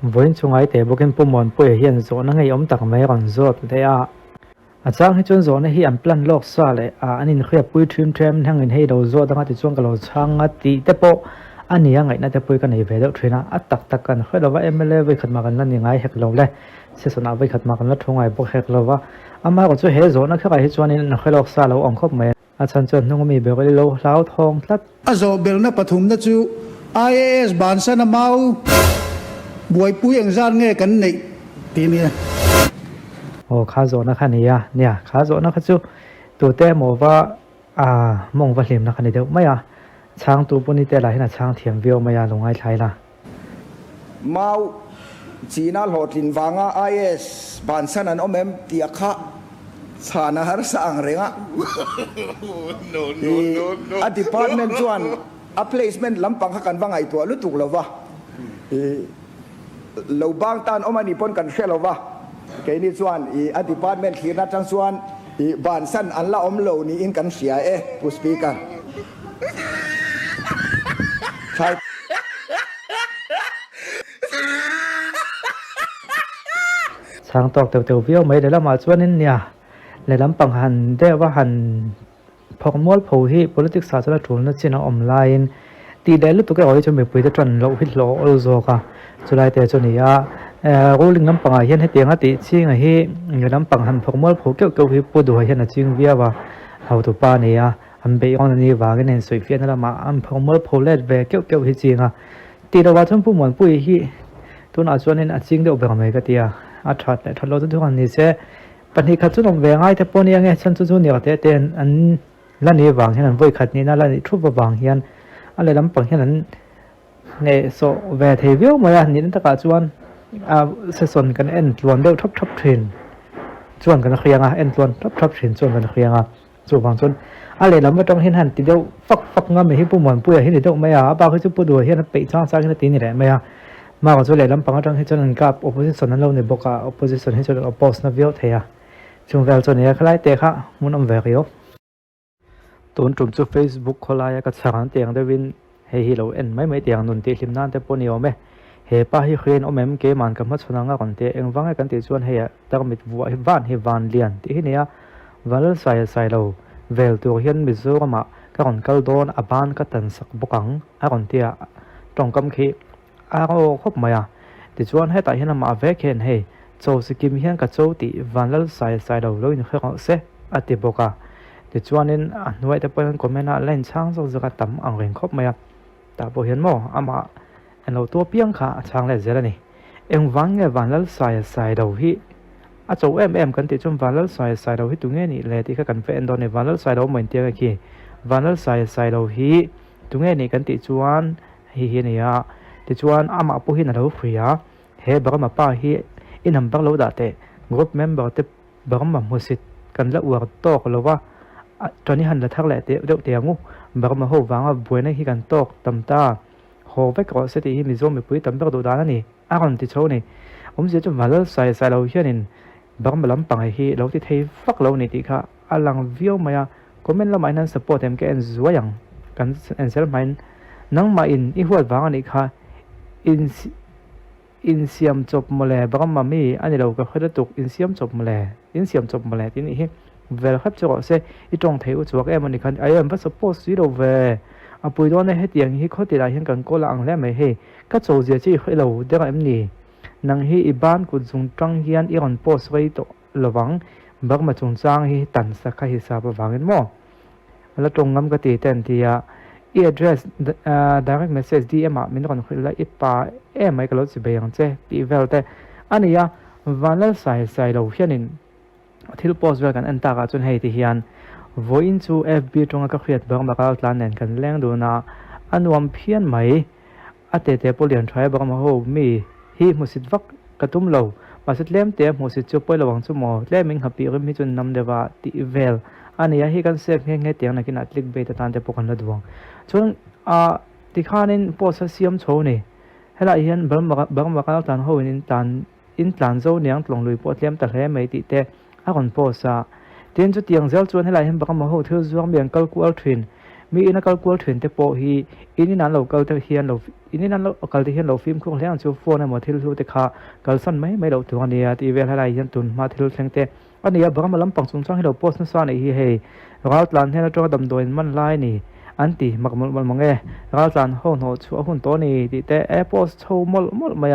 voin chungai te bokin pumon pui hian zo na ngai om tak mai ron zot te a chang hi chon zo na hi an plan lok sa le anin khria pui thim them hangin hei do zo danga ti chuang kalo changa ti te po ania ngai na te pui kan ei ve do thina a tak kan khelawa mla ve khatma kan lan ni ngai hek lo le se sona ve khatma kan la thungai bo hek lowa ama ko chu he zo na kha hi chuanin na khelok sa lo ong khop mai a chan chon hnung mi be lo hlau thawng tlat a zo bel na pathum na chu IAS ban sa na mau buai pui ang zan nge kan nei ti ni kha zo na kha ni ya nia kha zo na kha chu tu te mo wa mong wa hlim na kha ni deuh mai chang tu puni te la hina chang thiam vio maya lungai thlai la mau china lotlin wanga IAS ban san an omem ti akha chana har sa ang renga no a department chuan a placement lampang kha kan wangai to lutuk lova lo bang tan omani pon kan khelova ke ni chuan a department khirna tang chuan ban san an la om lo ni in kan sia pu speaker chang tok teu vio mai de la ma chuanin nia le lampang han de wa han phokmol pho hi politics sa chala thul na china online ti de lu to ke oi chome pui de tran lo hit lo ol zo ka chulai te chunia ruling lampang a hian he tianga ti chinga hi lampang han phokmol pho ke hi pu du hian a ching via wa how to pa nia an be on ni wa gen en soi fian la ma an phokmol pho let ve ke hi chinga ti da wa thum pu mon pui hi tun a chuanin a ching de ober mai ka tia a that le thalo tu han ni se pani kha chu nom ve ngai te poni ange chan chu ni te ten an la ni wang hian an voi khat ni na la ni thu ba wang hian ale lampang hian an ne so ve thei vio ma ya ni ta ka chuan se son kan en tlon deuh thop thin chuan kan khianga en tlon thop thin chuan kan khianga chu wang chun ale lam tong hin han ti deuh fak nga me hi pu mon pu hi ni deuh ma ya ba khu chu pu du hian pe cha hin ti ni le ma ya ma ko chu le lampang atang hi chuan an kap opposition an lo ne boka opposition hi chuan oppose na vio theya chung vel chuan ya khlai te kha mun am ve rio tun tum chu Facebook kholaya ka changan tiang dewin hi lo en mai tiang nun ti hlim nan te poni ome he pa hi khren omem ke man ka ma chuna nga kon te engwanga kan ti chuan heya tarmit wa hi van lian ti hi nia valal sai lo vel tu hian mizorama ka kon kal don aban ka tan sak bokang a kon tia tong kam khi a ro khop maya ti chuan he ta hian ma ve khen he cho sikim hian ka cho ti valal sai lo in kha se ati boka ti chuanin nuai te pon comment a len chang zo zaka tam ang reng khop maya ta bo hian mo ama en lo to piang kha chang le zela ni eng wang nge vanlal sai do hi a cho em kan ti chum vanlal sai do hi tu nge ni le ti kha kan fe en don ne vanlal sai do moin tia ki vanlal sai do hi tu nge ni kan ti chuan hi ni ya ti chuan ama pu hi na lo khria he barama pa hi inam bang lo da te group member te barama musit kan la uar tok lowa toni han la thak le te deuh te angu barama ho wanga buena hi kan tok tamta ho ve ko se ti hi mi zo mi pui tam ber do da na ni a kon ti chho ni se chu valal sai lo hianin barama lam pang hi lo ti thei fak lo ni ti kha alang view maya comment la mainan support em ke en zuayang kan en sel main nang ma in I huat wanga ni kha in siam chop mole barama mi ani lo ka khada tuk in siam chop mole ti ni hi vel khap cho se I tong theu chuak em ani khan I am ba support zero ve a pui don he tiang hi khoti la hian kan ko la ang le mai he ka cho je chi khelo de em ni nang hi iban ku jung tang hian I on post wei to lowang bak ma chung chang hi tan sa kha hi sa ba wangin mo la tong ngam ka ti ten tia I address direct message DM a min ron khila I pa mai ka lo chi be yang che ti vel te ania vanal sai lo hianin thil post vel kan an ta ka chun hei ti hian voin chu FB tonga ka khriat bang bakal tlan nen kan leng do na anwam phian mai ate polian thai bang ma ho mi hi musit vak katum lo pasit lem te musit chu poi lawang chu mo leming happy rim hi chun nam dewa ti vel ania hi kan sek nge tiang na kin atlik be ta tan te pokan la duang chun ti khanin post siam chho ni hela hian bang bakal tan ho in tlan zo niang tlong lui pot lem ta hle mai ti te a kon post a tin chu tiang zel chuan helai hem bakam ho thil zuang biang kal kwal thin มีอินนักกอล์ฟถึงแต่โปฮีอินนั้นเราเกลเทียนเราอินนั้นเราเกลเทียนเราฟิล์มคงเลี้ยงจูฟอนในหมดที่รู้แต่ขาเกลสันไม่เราตัวนี้ที่เวลาไรยันตุนมาที่รู้เพียงแต่อันนี้บางมาลำปังสงสารให้เราโพสต์ส่วนไอ้เฮ้เราตลาดให้เราจ้องดำโดยมันไล่นี่อันที่มักมันมองเราตลาดห้องหัวชัวหุ่นตัวนี้ที่แต่แอร์โพสต์โชว์มดมา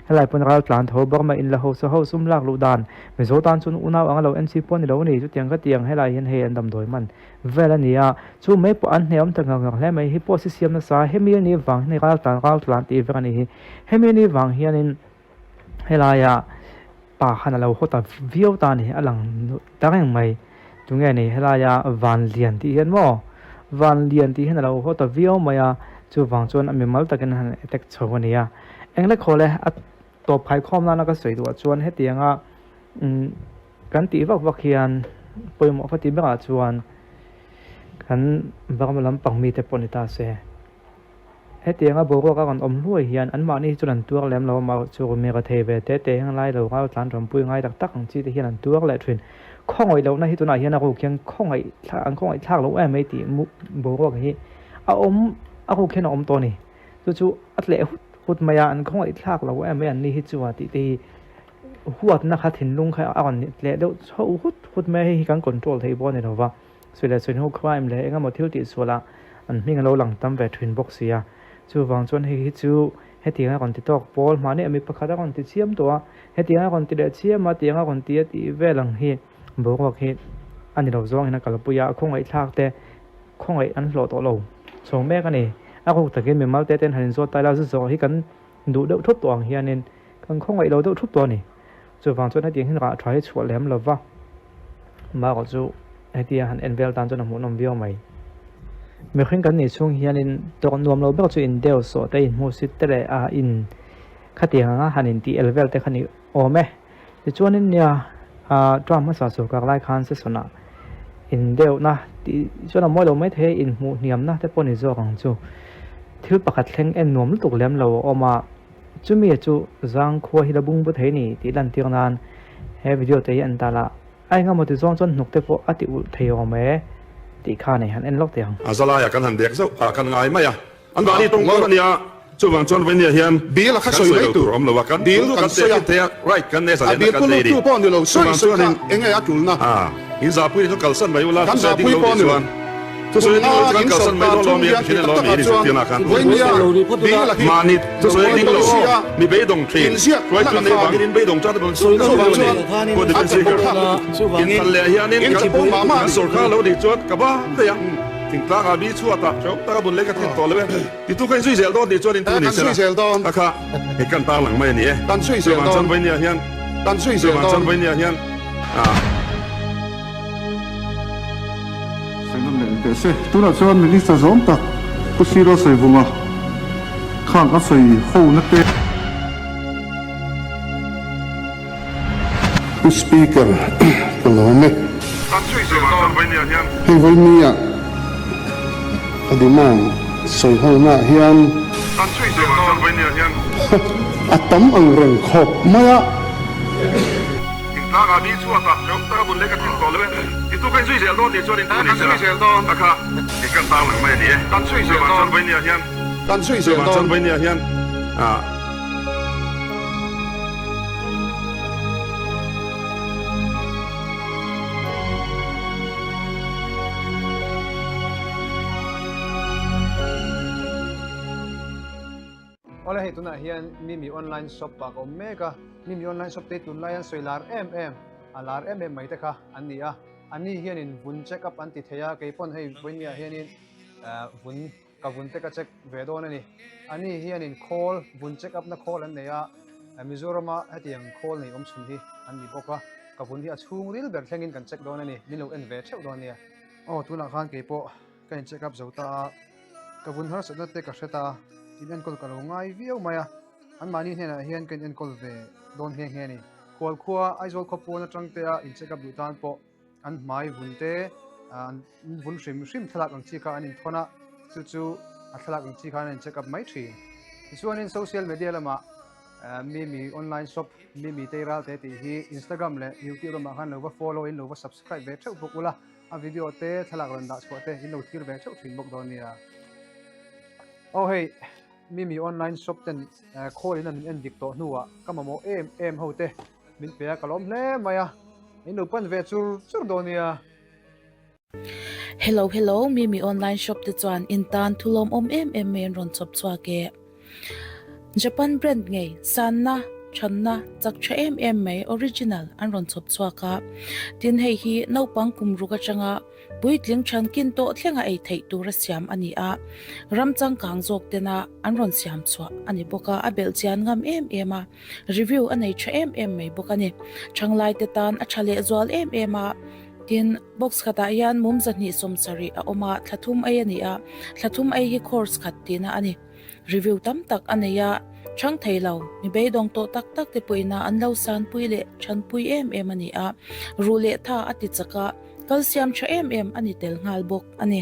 ให้เราเป็นเราตลาดเขาบอกมาอินเราเขาซุ่มลากลูดานไม่โซดานจนอุณาอังเราเอ็นซีปอนเรานี่จุดเตียงก็เตียงให้เราเห็นเห็นดำโดยมันเวลานี้จู่ไม่ปอันเนี่ยมันต่างกันแล้วไม่ฮิปโปซิเซียมนะสาให้มีนี่วังในเราตลาดที่เวลานี้ให้มีนี่วังเฮียนินให้เราป่าขนาดเราโคตรวิวตานี่อลังตั้งยังไม่ตรงนี้ให้เราวันเลียนที่เห็นมั้วันเลียนที่เห็นเราโคตรวิวมาจู่วังจนอเมริกากันเด็กชาวนี้เองเล็กคนเลยตัวภายคอมนั้นก็สวยตัวชวนให้เตียงกันตีวักเฮียนไปหมอพัติบักชวนกันบักมาลำปังมีแต่ปนิตาเสให้เตียงบอกว่ากันรวยเฮียนอันมานี่จุนันตัวแหลมเรามาจูเมกเทเวเตข้างไล่เราก็จานรำปุยง่ายตักของจีที่เฮียนตัวแหละทุนข้องไอ้เราในที่ตัวไหนเฮียนเราเคียงข้องไอ้ข้องไอ้ทากเราไม่ตีบอกว่าอย่างนี้เอาเคียนตัวนี้จู่อัดเละขุดมาอันข้องไอ้ทากเราไม่อันนี้ที่จัวตีหัวนักถิ่นลุงใครอ่อนเละเดี๋ยวเขาขุดไม่ให้การคอนโทรลที่บ้านเนี่ยเราว่าส่วนใหญ่ส่วนหัวควายมันเลยงั้นมาเที่ยวติดส่วนละอันนี้เราหลังตั้มแบบทุนบ็อกซี่จู่วางจนให้จู่ให้ตีงั้นก่อนติดตอกบอลมาเนี่ยมีประคาก่อนติดเชื่อมตัวให้ตีงั้นก่อนติดเชื่อมมาตีงั้นก่อนติดที่เวลังเฮบอกว่าเฮอันนี้เราจ้องให้นักการปุยาข้องไอ้ทากแต่ข้องไอ้อันหล่อตัวเราส่งแม่กันนี่อากูตะเกียบมีมาเต้นหันโซตายแล้วสุดๆให้กันดูเดือดทุบตัวเฮียนินกันข้องไอ้เราเดือดทุบตัวนี่จู่วางจนให้ตีให้เราทรายชัวร์แหลมเราว่ามาก็จู่ให้ตีหันเอ็นเวลตันจนหัวนมเบี้ยวไหมเมื่อขึ้นกันในช่วงเฮียนินตัวนวมเราเบิกจู่อินเดียวโซแต่อินมูสิตแต่อินขัดตีหังหันอินตีเอลเวลแต่ขันนี้โอ้แม่แต่ช่วงนี้เนี่ยดราม่าสะสมกับไล่คันเสียสนะอินเดียวนะที่ช่วงนั้นเราไม่เทอินมูเนียมนะแต่ปนิจของจู่ที่ประกาศแข่งเอ็นนวมตุกเลี้ยมเราออกมาจู่มีจู่จังคัวฮิลบุงบุเทนี่ที่ดันที่นั้นเฮวิดีโอเทียนตาละไอ้งั้นมันจะจนหนุกเตปอติอุเทียมไหมที่ข้าเนี่ยหันเอ็นล็อกเตียงสลายกันหันเด็กซะกันไงไหมอันนี้ตรงนั้นเนี่ยจู่วางจนวันนี้เฮียนบีละข้าสวยตัวอมละวกันบีละกันสวยเทียไรกันเนี่ยสัญญากันดีตัวป้อนเดี๋ยวเราสวยเอ็งไงอัดจุลนะอินซาปุยทุกการสั่นไปอยู่แล้วกันซาปุยป้อนเดี๋ยวทุกส่วนนี้ทุกการสั่นไปล้อมีที่นี่ล้อมีที่สุดที่นักการมานี่ทุกส่วนนี้ก็มีเบย์ดงทรีไว้ตรงนี้บางทีเบย์ดงจัดบางส่วนก็มีก็จะเป็นสิ่งอินทะเลเฮียนี่กันสุรคาเราดีจวดกับบ้าเตียงถึงตากาบีชัวตาเจ้าตากาบุญเล็กทิ้งตัวเลยที่ทุกคนช่วยเซลล์ดีจวดอินทุนี่เซลล์นะคะเห็นกันตาหลังไม่เนี่ยตันช่วยเซลล์จันไปเนี่ยเฮียนตันช่วยเซลล์จันไปเนี่ยเฮียนเสตัวเราชอบมิลิสซอมตักกุศิโรใส่บุงอ่ะข้างก็ใส่หูนักเตะอุสปีกเกอร์ตลอดเลยให้วันนี้อ่ะอดีมาใส่หูหน้าเฮียนอัตมอังเริงขบมาตากาบีชัวตาเจ้าตากาบุญเล็กทิ้งตัวเลยที่ทุกคนช่วยเซลล์ดีจวดอินทุนี่เซลล์นะคะเห็นกันตาหลังไม่เนี่ยจันไปเนี่ยเฮียนจันไปเนี่ยเฮียนอะไรเหตุนั้นเฮียนมีออนไลน์ช็อปปากอเมก้ามีออนไลน์ช็อปเตตุนไลน์สวยลาร์ลาร์ไม่แต่ค่ะอันนี้เฮียนินวุ้นเช็คอัพอันติเทียเก็บปนให้วันนี้เฮียนินวุ้นกับวุ้นเตก็เช็คเวดอนนี่อันนี้เฮียนินคอลวุ้นเช็คอัพนักคอลอันนี้มิโซรามาให้ที่ยังคอลนี่ชุนที่อันนี้บอกว่ากับวุ้นที่ชุ่มริลเบิร์ตแข่งกันเช็คดอนนี่มีลูกเอ็นเวทเช็คดอนนี่ตุนอาคารเก็บปนกันเช็คอัพเจ้าตากับวุ้นหาสุดนั่นเตก็เสตาที่เอ็นคอลกันลงง่ายวิวมาอันมานี่เฮียนกันเอ็นคอลเวโดนเฮียนี่คัวไอโซลคอปูนจังเตะอินเช็คอัพดูตานปอันไม่วุ้นเตะวุ้นชิมทลักอังชีกาอันนี้ทว่าจู่ทลักอังชีกาอันเช็คอัพไม่ทีส่วนในโซเชียลมีเดียละมามีออนไลน์ช็อปมีเตะราเตะที่อินสตาแกรมและยูทูบละมาหันหรือว่า follow หรือว่า subscribe เว็บเช่าพวกละ a video te thalak ron da chho te in lo thir ve chau thin bok do nia oh hey mi online shop ten khol in an dik to nuwa kamamo em ho te min pe kalom hle maya in lo pan ve chur do nia Hello mi online shop te chuan in tan thulom em men ron chop chwa ke Japan brand ngei sanna channa chakcha em mai original an ron chop chwa ka tin hei hi no pang kumru ka changa puitling chan kin to thlenga ei thei tur siam ani a ramchang kang jok tena an ron siam chwa ani boka abel chian ngam em a review anei cha em mai boka ni changlai te tan a chale zwal em a tin box khata yan mum zani somsari a oma thlathum ai ani a thlathum ai hi course khatina ani review tam tak aneya chang ti-hlau mi beidong to tak te puina anlo san puile chan pui em ani a rule tha ati chaka calcium cha em ani tel ngal bok ani